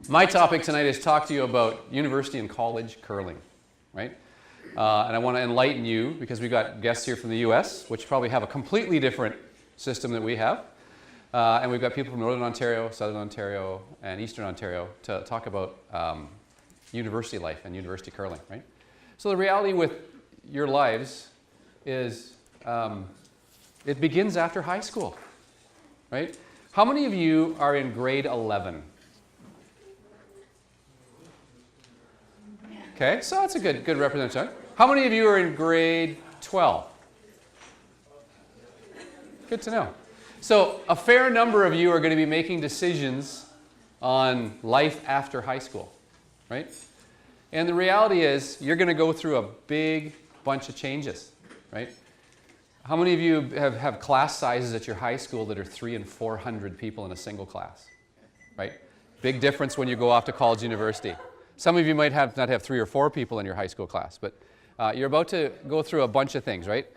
My topic tonight is talk to you about university and college curling, right? And I want to enlighten you because we've got guests here from the US, which probably have a completely different system that we have. And we've got people from Northern Ontario, Southern Ontario, and Eastern Ontario to talk about university life and university curling, right? So the reality with your lives is it begins after high school, right? How many of you are in grade 11? Okay, so that's a good representation. How many of you are in grade 12? Good to know. So a fair number of you are going to be making decisions on life after high school, right? And the reality is you're going to go through a big bunch of changes, right? How many of you have class sizes at your high school that are 300 and 400 people in a single class, right? Big difference when you go off to college, university. Some of you might not have 3 or 4 people in your high school class, but you're about to go through a bunch of things, right?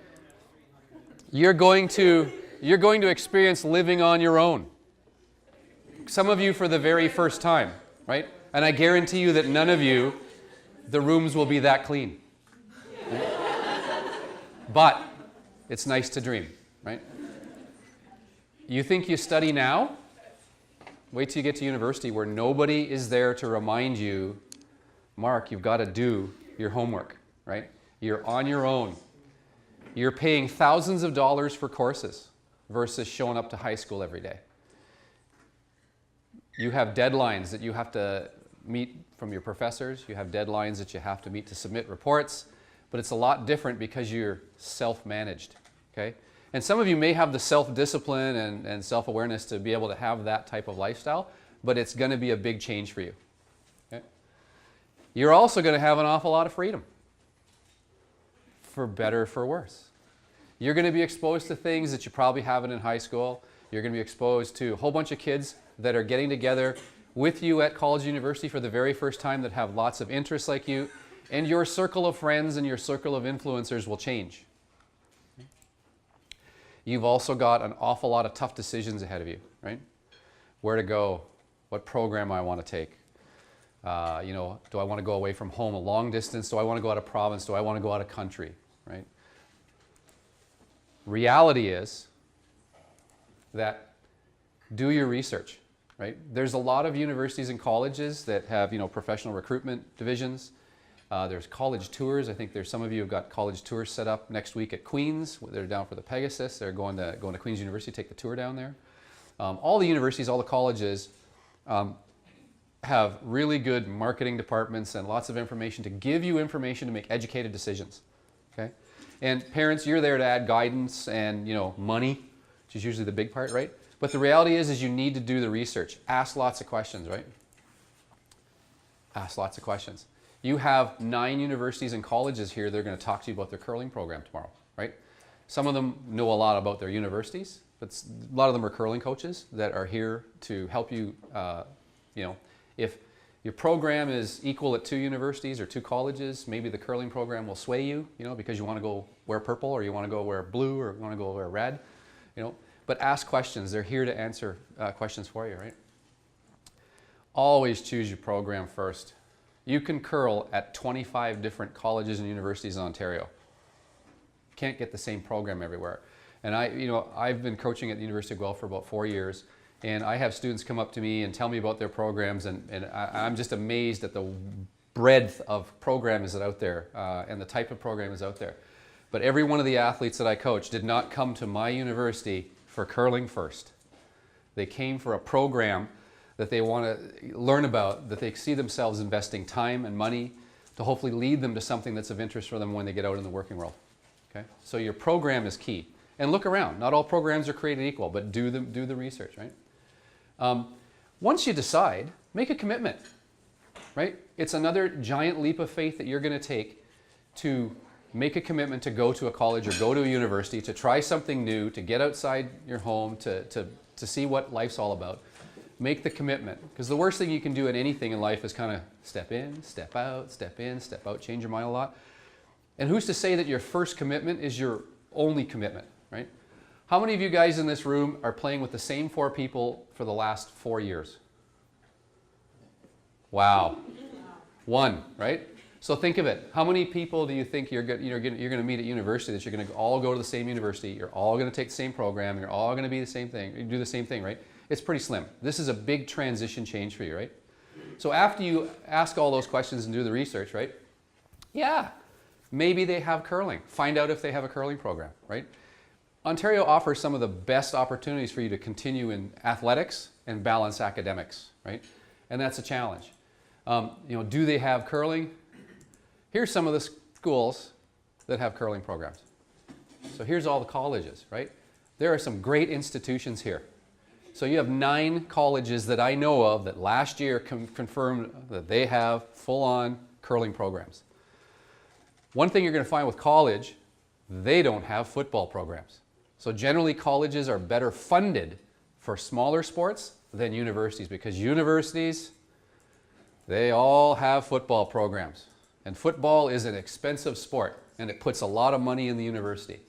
You're going to experience living on your own. Some of you for the very first time, right? And I guarantee you that none of you, the rooms will be that clean. But it's nice to dream, right? You think you study now? Wait till you get to university where nobody is there to remind you, Mark, you've got to do your homework, right? You're on your own. You're paying thousands of dollars for courses versus showing up to high school every day. You have deadlines that you have to meet from your professors. You have deadlines that you have to meet to submit reports. But it's a lot different because you're self-managed, okay? And some of you may have the self-discipline and self-awareness to be able to have that type of lifestyle, but it's going to be a big change for you. Okay? You're also going to have an awful lot of freedom, for better or for worse. You're going to be exposed to things that you probably haven't in high school. You're going to be exposed to a whole bunch of kids that are getting together with you at college, university for the very first time that have lots of interests like you. And your circle of friends and your circle of influencers will change. You've also got an awful lot of tough decisions ahead of you, right? Where to go, what program I want to take. Do I want to go away from home a long distance? Do I want to go out of province? Do I want to go out of country, right? Reality is that do your research, right? There's a lot of universities and colleges that have, professional recruitment divisions. There's college tours. I think there's some of you have got college tours set up next week at Queen's. They're down for the Pegasus. They're going to Queen's University, take the tour down there. All the universities, all the colleges have really good marketing departments and lots of information to give you information to make educated decisions. Okay? And parents, you're there to add guidance and money, which is usually the big part, right? But the reality is you need to do the research. Ask lots of questions, right? Ask lots of questions. You have 9 universities and colleges here that are going to talk to you about their curling program tomorrow, right? Some of them know a lot about their universities, but a lot of them are curling coaches that are here to help you, if your program is equal at 2 universities or 2 colleges, maybe the curling program will sway you, because you want to go wear purple or you want to go wear blue or you want to go wear red, But ask questions. They're here to answer questions for you, right? Always choose your program first. You can curl at 25 different colleges and universities in Ontario. Can't get the same program everywhere. And I've been coaching at the University of Guelph for about 4 years, and I have students come up to me and tell me about their programs, and I'm just amazed at the breadth of programs that are out there and the type of program is out there. But every one of the athletes that I coach did not come to my university for curling first. They came for a program that they want to learn about, that they see themselves investing time and money to hopefully lead them to something that's of interest for them when they get out in the working world. Okay? So your program is key. And look around. Not all programs are created equal, but do the research, right? Once you decide, make a commitment, right? It's another giant leap of faith that you're going to take to make a commitment to go to a college or go to a university, to try something new, to get outside your home, to see what life's all about. Make the commitment, because the worst thing you can do in anything in life is kind of step in, step out, step in, step out, change your mind a lot. And who's to say that your first commitment is your only commitment, right? How many of you guys in this room are playing with the same 4 people for the last 4 years? Wow. One, right? So think of it. How many people do you think you're going to meet at university that you're going to all go to the same university, you're all going to take the same program, you're all going to be the same thing, you do the same thing, right? It's pretty slim. This is a big transition change for you, right? So after you ask all those questions and do the research, right? Yeah, maybe they have curling. Find out if they have a curling program, right? Ontario offers some of the best opportunities for you to continue in athletics and balance academics, right? And that's a challenge. Do they have curling? Here's some of the schools that have curling programs. So here's all the colleges, right? There are some great institutions here. So you have 9 colleges that I know of that last year confirmed that they have full-on curling programs. One thing you're going to find with college, they don't have football programs. So generally colleges are better funded for smaller sports than universities, because universities, they all have football programs. And football is an expensive sport, and it puts a lot of money in the university.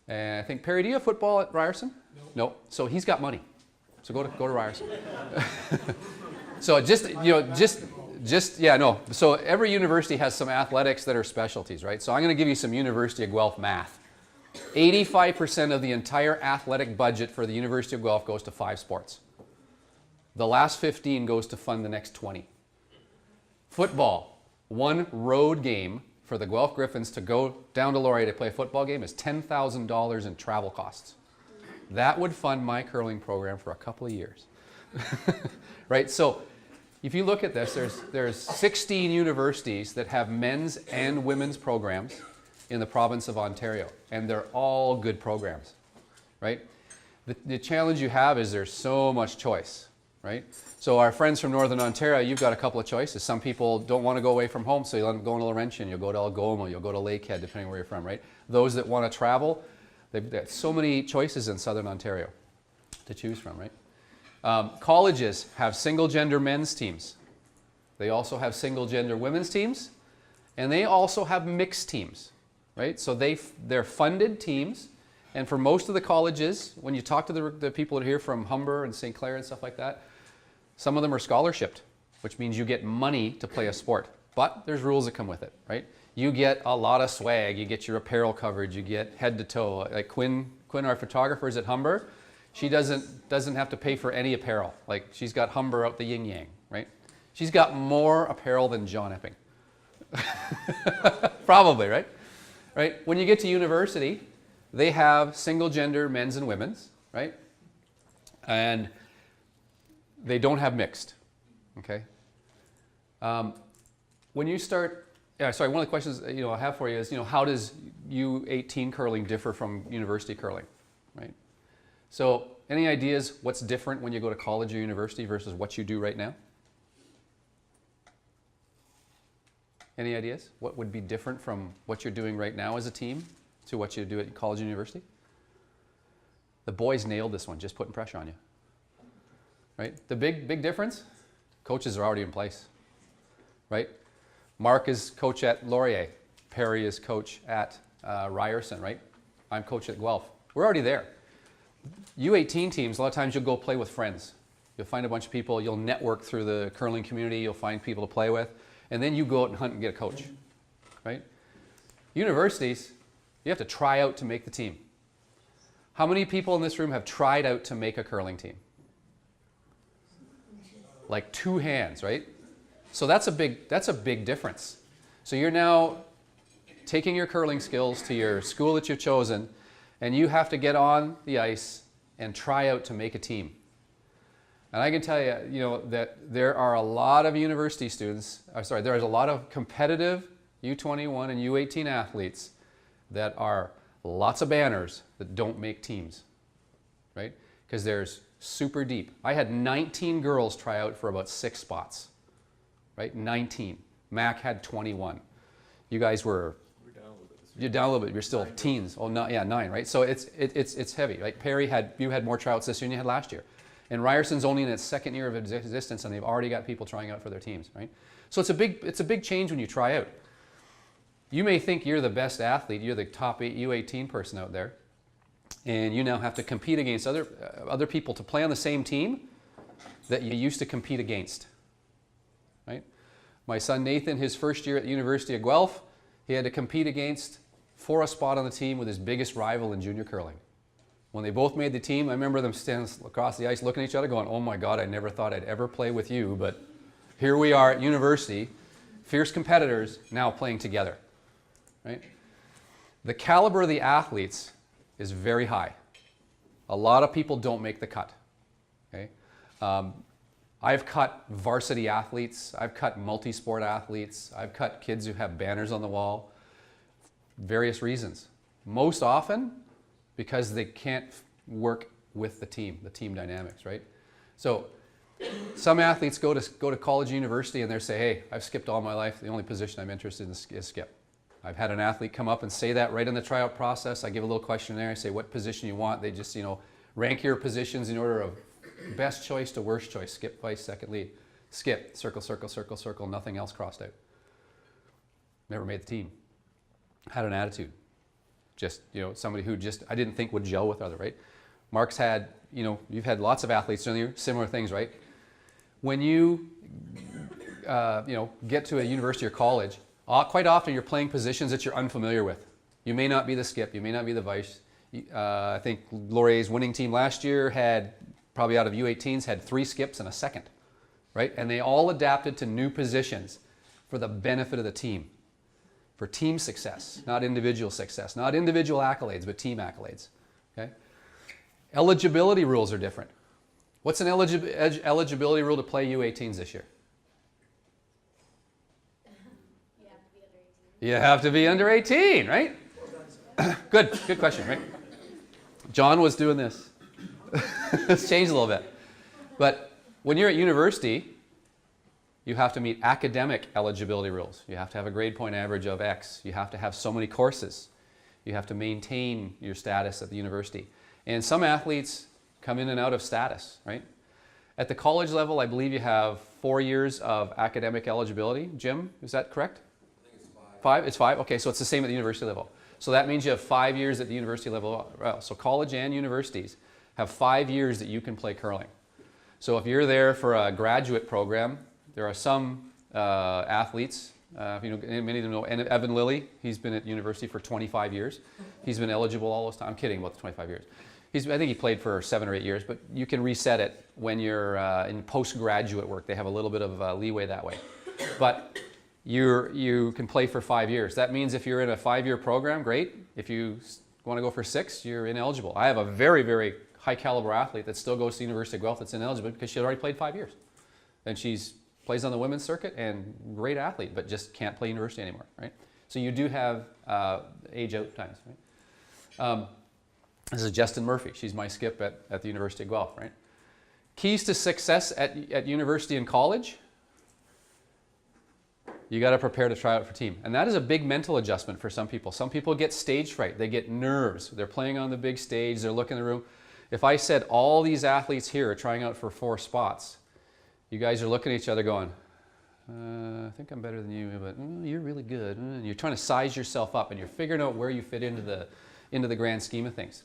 And I think, Perry, do you have football at Ryerson? No. So he's got money. So go to Ryerson. So So every university has some athletics that are specialties, right? So I'm going to give you some University of Guelph math. 85% of the entire athletic budget for the University of Guelph goes to 5 sports. The last 15 goes to fund the next 20. Football, one road game for the Guelph Griffins to go down to Laurier to play a football game is $10,000 in travel costs. That would fund my curling program for a couple of years. Right? So if you look at this, there's 16 universities that have men's and women's programs in the province of Ontario, and they're all good programs, right? The challenge you have is there's so much choice, right? So our friends from Northern Ontario, you've got a couple of choices. Some people don't want to go away from home, so you'll end up going to Laurentian, you'll go to Algoma, you'll go to Lakehead, depending where you're from, right? Those that want to travel, they've got so many choices in Southern Ontario to choose from, right? Colleges have single-gender men's teams. They also have single-gender women's teams, and they also have mixed teams, right? So they're funded teams, and for most of the colleges, when you talk to the people that are here from Humber and St. Clair and stuff like that, some of them are scholarshiped, which means you get money to play a sport, but there's rules that come with it, right? You get a lot of swag, you get your apparel coverage, you get head to toe. Like Quinn, our photographer, is at Humber. She doesn't have to pay for any apparel. Like, she's got Humber out the yin yang, right? She's got more apparel than John Epping. Probably, right? Right? When you get to university, they have single gender men's and women's, right? And they don't have mixed, okay? When you start, one of the questions I have for you is, how does U18 curling differ from university curling, right? So any ideas what's different when you go to college or university versus what you do right now? Any ideas? What would be different from what you're doing right now as a team to what you do at college and university? The boys nailed this one, just putting pressure on you. Right? The big difference, coaches are already in place, right? Mark is coach at Laurier. Perry is coach at Ryerson, right? I'm coach at Guelph. We're already there. U18 teams, a lot of times you'll go play with friends. You'll find a bunch of people, you'll network through the curling community, you'll find people to play with, and then you go out and hunt and get a coach, right? Universities, you have to try out to make the team. How many people in this room have tried out to make a curling team? Like 2 hands, right? So that's a big difference. So you're now taking your curling skills to your school that you've chosen, and you have to get on the ice and try out to make a team. And I can tell you, that there are a lot of university students, there's a lot of competitive U21 and U18 athletes that are lots of banners that don't make teams, right? Because there's super deep. I had 19 girls try out for about 6 spots, right? 19. Mac had 21. You guys were... You're down a little bit. You're still teens. Oh, no, yeah, 9, right? So it's heavy. Like Perry you had more tryouts this year than you had last year, and Ryerson's only in its 2nd year of existence, and they've already got people trying out for their teams, right? So it's a big change when you try out. You may think you're the best athlete, you're the top U18 person out there, and you now have to compete against other people to play on the same team that you used to compete against. right? My son Nathan, his first year at the University of Guelph, he had to compete for a spot on the team with his biggest rival in junior curling. When they both made the team, I remember them standing across the ice looking at each other going, oh my God, I never thought I'd ever play with you, but here we are at university, fierce competitors, now playing together, right? The caliber of the athletes is very high. A lot of people don't make the cut, okay? I've cut varsity athletes, I've cut multi-sport athletes, I've cut kids who have banners on the wall, various reasons. Most often because they can't work with the team dynamics, right? So some athletes go to college, university, and they say, hey, I've skipped all my life, the only position I'm interested in is skip. I've had an athlete come up and say that right in the tryout process. I give a little questionnaire, I say what position you want. They just, rank your positions in order of best choice to worst choice. Skip, vice, second lead. Skip, circle, circle, circle, circle, nothing else crossed out. Never made the team. Had an attitude. Just, somebody who just, I didn't think would gel with other, right? Mark's had, you've had lots of athletes doing you, similar things, right? When you, get to a university or college, quite often you're playing positions that you're unfamiliar with. You may not be the skip, you may not be the vice. I think Laurier's winning team last year had, probably out of U18s, had 3 skips and a second, right? And they all adapted to new positions for the benefit of the team. For team success, not individual success. Not individual accolades, but team accolades. Okay? Eligibility rules are different. What's an eligibility rule to play U18s this year? You have to be under 18, right? Good question, right? John was doing this. It's changed a little bit. But when you're at university, you have to meet academic eligibility rules. You have to have a grade point average of X. You have to have so many courses. You have to maintain your status at the university. And some athletes come in and out of status, right? At the college level, I believe you have 4 years of academic eligibility. Jim, is that correct? I think it's 5. 5? It's 5? Okay, so it's the same at the university level. So that means you have 5 years at the university level. So college and universities have 5 years that you can play curling. So if you're there for a graduate program, there are some athletes, many of them know Evan Lilly. He's been at university for 25 years. He's been eligible all those time. I'm kidding about the 25 years. I think he played for 7 or 8 years, but you can reset it when you're in postgraduate work. They have a little bit of leeway that way. But you can play for 5 years. That means if you're in a 5-year program, great. If you want to go for 6, you're ineligible. I have a very, very high caliber athlete that still goes to the University of Guelph that's ineligible because she had already played 5 years. And plays on the women's circuit and great athlete, but just can't play university anymore, right? So you do have age out times, right? This is Justin Murphy. She's my skip at the University of Guelph, right? Keys to success at university and college. You got to prepare to try out for team. And that is a big mental adjustment for some people. Some people get stage fright. They get nerves. They're playing on the big stage. They're looking in the room. If I said all these athletes here are trying out for 4 spots, you guys are looking at each other going, I think I'm better than you, but you're really good. And you're trying to size yourself up, and you're figuring out where you fit into the grand scheme of things.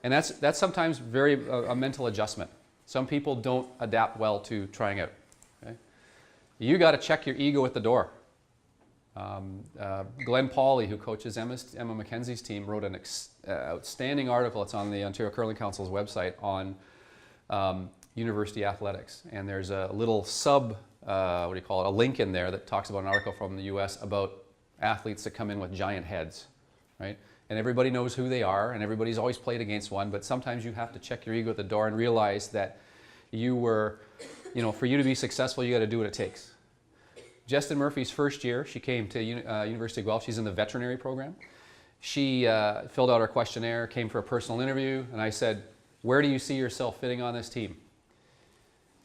And that's sometimes a mental adjustment. Some people don't adapt well to trying out. Okay? You got to check your ego at the door. Glenn Pauley, who coaches Emma McKenzie's team, wrote an outstanding article. It's on the Ontario Curling Council's website on university athletics. And there's a little a link in there that talks about an article from the US about athletes that come in with giant heads, right? And everybody knows who they are, and everybody's always played against one, but sometimes you have to check your ego at the door and realize that for you to be successful, you got to do what it takes. Justin Murphy's first year, she came to University of Guelph. She's in the veterinary program. She filled out her questionnaire, came for a personal interview, and I said, where do you see yourself fitting on this team?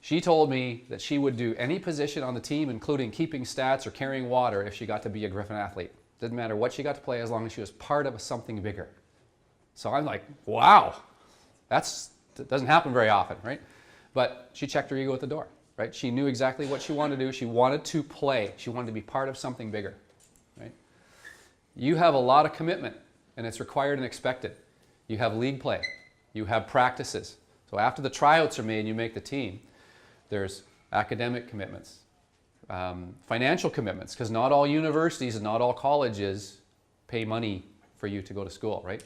She told me that she would do any position on the team, including keeping stats or carrying water, if she got to be a Griffin athlete. Didn't matter what she got to play as long as she was part of something bigger. So I'm like, wow, that doesn't happen very often, right? But she checked her ego at the door, right? She knew exactly what she wanted to do. She wanted to play. She wanted to be part of something bigger, right? You have a lot of commitment, and it's required and expected. You have league play. You have practices. So after the tryouts are made and you make the team, there's academic commitments, Financial commitments, because not all universities and not all colleges pay money for you to go to school, right?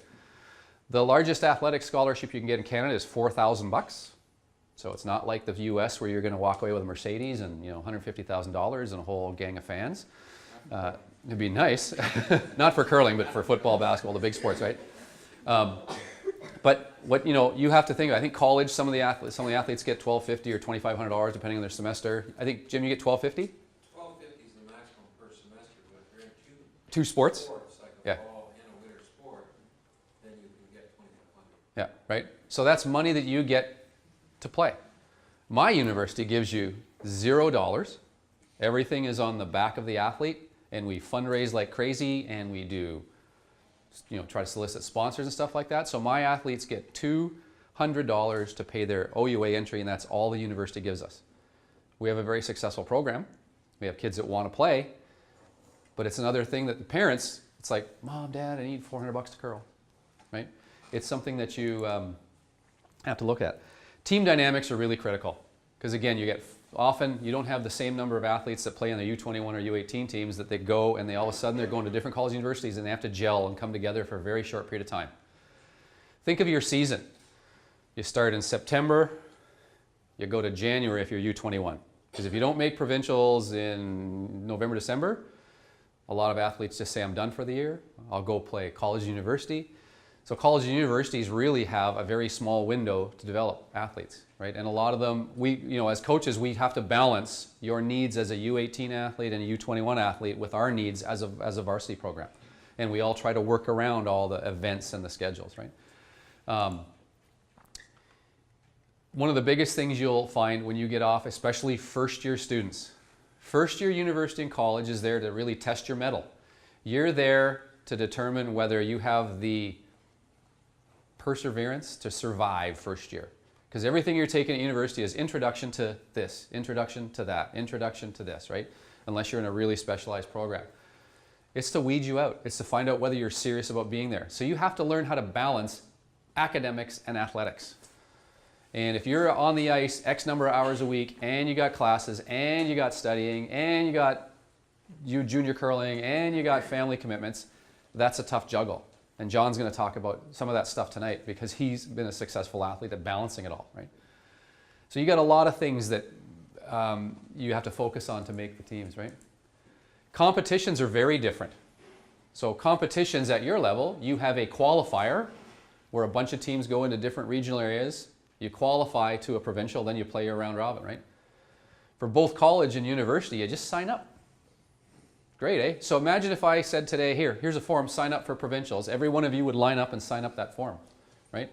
The largest athletic scholarship you can get in Canada is $4,000. So it's not like the US where you're going to walk away with a Mercedes and $150,000 and a whole gang of fans. It'd be nice, not for curling, but for football, basketball, the big sports, right? But what you have to think. I think college, some of the athletes get $1,250 or $2,500 depending on their semester. I think Jim, you get $1,250. $1,250 is the maximum per semester, but if you're in two sports, like yeah, ball and a winter sport, then you can get $2,500. Yeah, right. So that's money that you get to play. My university gives you $0. Everything is on the back of the athlete, and we fundraise like crazy, and we do, try to solicit sponsors and stuff like that. So my athletes get $200 to pay their OUA entry, and that's all the university gives us. We have a very successful program. We have kids that want to play, but it's another thing that the parents, it's like, Mom, Dad, I need $400 to curl, right? It's something that you have to look at. Team dynamics are really critical because, again, often you don't have the same number of athletes that play on the U21 or U18 teams that they go and all of a sudden they're going to different college universities and they have to gel and come together for a very short period of time. Think of your season. You start in September, you go to January if you're U21. Because if you don't make provincials in November, December, a lot of athletes just say, I'm done for the year. I'll go play college, university. So college and universities really have a very small window to develop athletes, right? And a lot of them, as coaches, we have to balance your needs as a U18 athlete and a U21 athlete with our needs as a varsity program. And we all try to work around all the events and the schedules, right? One of the biggest things you'll find when you get off, especially first-year students, first-year university and college is there to really test your mettle. You're there to determine whether you have the perseverance to survive first year. Because everything you're taking at university is introduction to this, introduction to that, introduction to this, right? Unless you're in a really specialized program. It's to weed you out. It's to find out whether you're serious about being there. So you have to learn how to balance academics and athletics. And if you're on the ice X number of hours a week and you got classes and you got studying and you got junior curling and you got family commitments, that's a tough juggle. And John's going to talk about some of that stuff tonight because he's been a successful athlete at balancing it all, right? So you got a lot of things that you have to focus on to make the teams, right? Competitions are very different. So competitions at your level, you have a qualifier where a bunch of teams go into different regional areas. You qualify to a provincial, then you play your round robin, right? For both college and university, you just sign up. Great, eh? So imagine if I said today, here's a form, sign up for provincials. Every one of you would line up and sign up that form, right?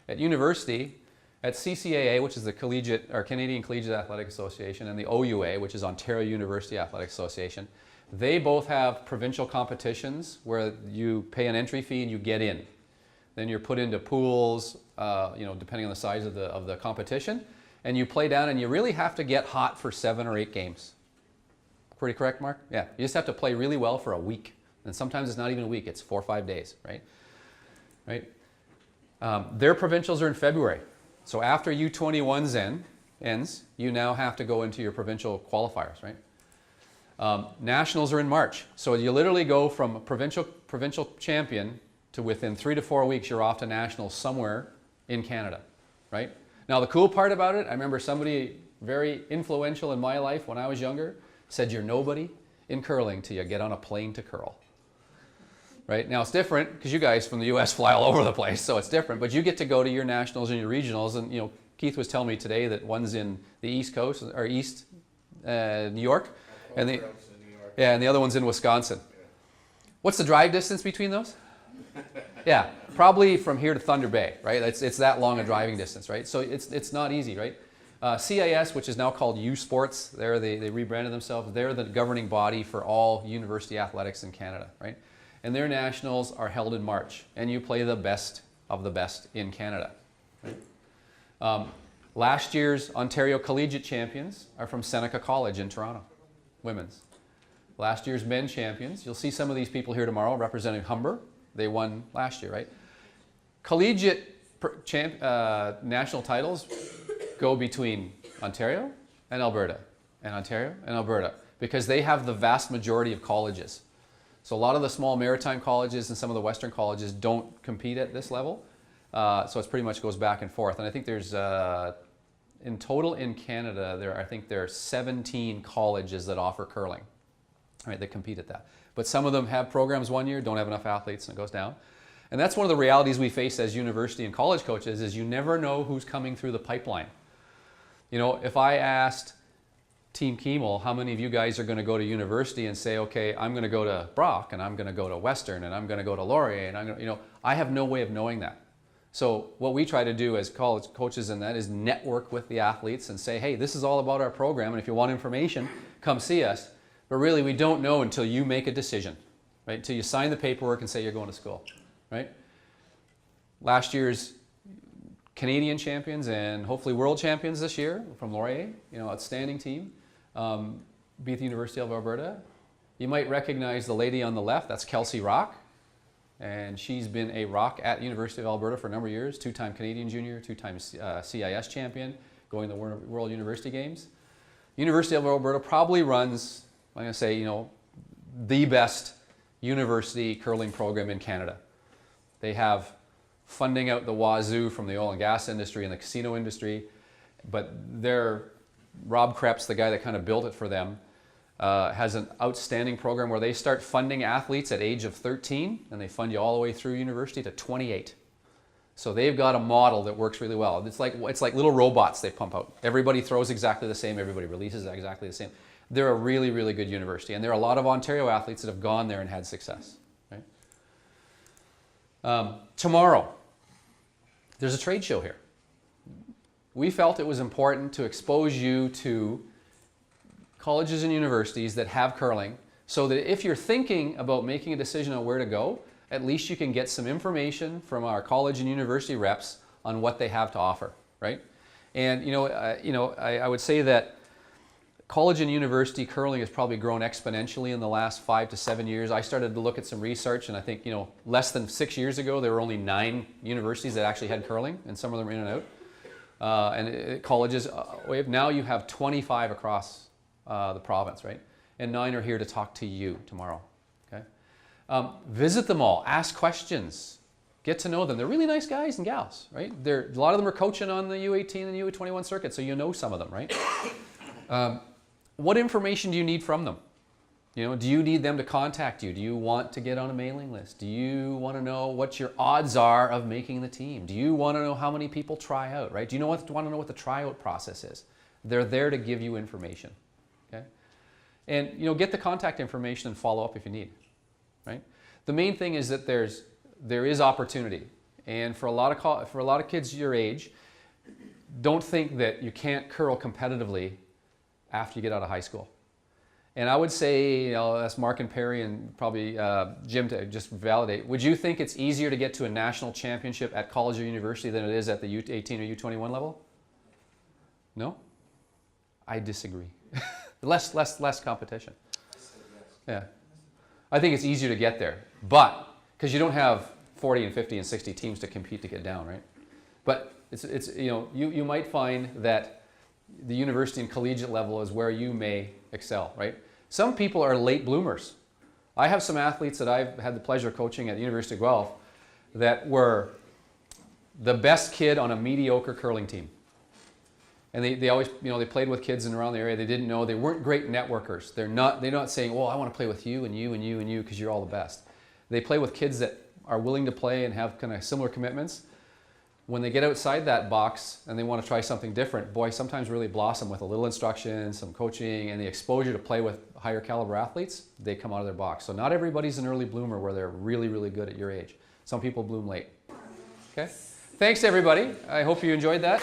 At university, at CCAA, which is the Canadian Collegiate Athletic Association, and the OUA, which is Ontario University Athletic Association, they both have provincial competitions where you pay an entry fee and you get in. Then you're put into pools, depending on the size of the competition, and you play down and you really have to get hot for 7 or 8 games. Pretty correct, Mark? Yeah, you just have to play really well for a week. And sometimes it's not even a week, it's 4 or 5 days, right? Their provincials are in February. So after U21's ends, you now have to go into your provincial qualifiers, right? Nationals are in March. So you literally go from a provincial champion to within 3 to 4 weeks, you're off to nationals somewhere in Canada, right? Now the cool part about it, I remember somebody very influential in my life when I was younger said you're nobody in curling till you get on a plane to curl. Right? Now it's different because you guys from the US fly all over the place, so it's different, but you get to go to your nationals and your regionals, and Keith was telling me today that one's in the East Coast, or East New York, and the other one's in Wisconsin. Yeah. What's the drive distance between those? Yeah, probably from here to Thunder Bay, right? It's that long a driving distance, right? So it's not easy, right? CIS, which is now called U Sports, they rebranded themselves. They're the governing body for all university athletics in Canada, right? And their nationals are held in March, and you play the best of the best in Canada. Right? Last year's Ontario Collegiate champions are from Seneca College in Toronto, women's. Last year's men champions, you'll see some of these people here tomorrow representing Humber. They won last year, right? Collegiate national titles go between Ontario and Alberta, and Ontario and Alberta. because they have the vast majority of colleges. So a lot of the small maritime colleges and some of the Western colleges don't compete at this level. So it pretty much goes back and forth. And I think there's, in total in Canada, I think there are 17 colleges that offer curling, right, that compete at that. But some of them have programs one year, don't have enough athletes, and it goes down. And that's one of the realities we face as university and college coaches, is you never know who's coming through the pipeline. You know, if I asked Team Kiemel, how many of you guys are going to go to university and say, okay, I'm going to go to Brock, and I'm going to go to Western, and I'm going to go to Laurier, and I'm going to, you know, I have no way of knowing that. So what we try to do as college coaches in that is network with the athletes and say, hey, this is all about our program, and if you want information, come see us. But really, we don't know until you make a decision, right? Until you sign the paperwork and say you're going to school, right? Last year's Canadian champions and hopefully world champions this year from Laurier, you know, outstanding team, beat the University of Alberta. You might recognize the lady on the left, that's Kelsey Rock. And she's been a rock at University of Alberta for a number of years, two-time Canadian junior, two-time CIS champion, going to the World University Games. University of Alberta probably runs, I'm going to say, you know, the best university curling program in Canada. They have funding out the wazoo from the oil and gas industry and the casino industry, but Rob Krebs, the guy that kind of built it for them, has an outstanding program where they start funding athletes at age of 13 and they fund you all the way through university to 28. So they've got a model that works really well. It's like little robots they pump out. Everybody throws exactly the same, everybody releases exactly the same. They're a really, really good university, and there are a lot of Ontario athletes that have gone there and had success. Right? Tomorrow, there's a trade show here. We felt it was important to expose you to colleges and universities that have curling, so that if you're thinking about making a decision on where to go, at least you can get some information from our college and university reps on what they have to offer, right? And I would say that college and university curling has probably grown exponentially in the last 5 to 7 years. I started to look at some research, and I think, you know, less than 6 years ago there were only 9 universities that actually had curling, and some of them are in and out. Colleges, now you have 25 across the province, right? And 9 are here to talk to you tomorrow. Okay? Visit them all, ask questions, get to know them. They're really nice guys and gals, right? A lot of them are coaching on the U18 and U21 circuit, so you know some of them, right? What information do you need from them? You know, do you need them to contact you? Do you want to get on a mailing list? Do you want to know what your odds are of making the team? Do you want to know how many people try out, right? Do you want to know what the tryout process is? They're there to give you information, okay? And, you know, get the contact information and follow up if you need, right? The main thing is that there is opportunity. And for a lot of kids your age, don't think that you can't curl competitively after you get out of high school. And I would say, you know, that's Mark and Perry and probably Jim to just validate. Would you think it's easier to get to a national championship at college or university than it is at the U18 or U21 level? No? I disagree. less competition. Yeah. I think it's easier to get there, but because you don't have 40 and 50 and 60 teams to compete to get down, right? But it's you know, you might find that the university and collegiate level is where you may excel, right? Some people are late bloomers. I have some athletes that I've had the pleasure of coaching at the University of Guelph that were the best kid on a mediocre curling team. And they always, you know, they played with kids in around the area they didn't know. They weren't great networkers. They're not saying, well, I want to play with you and you and you and you because you're all the best. They play with kids that are willing to play and have kind of similar commitments. When they get outside that box and they want to try something different, boy, sometimes really blossom with a little instruction, some coaching, and the exposure to play with higher caliber athletes, they come out of their box. So not everybody's an early bloomer where they're really, really good at your age. Some people bloom late. Okay? Thanks, everybody. I hope you enjoyed that.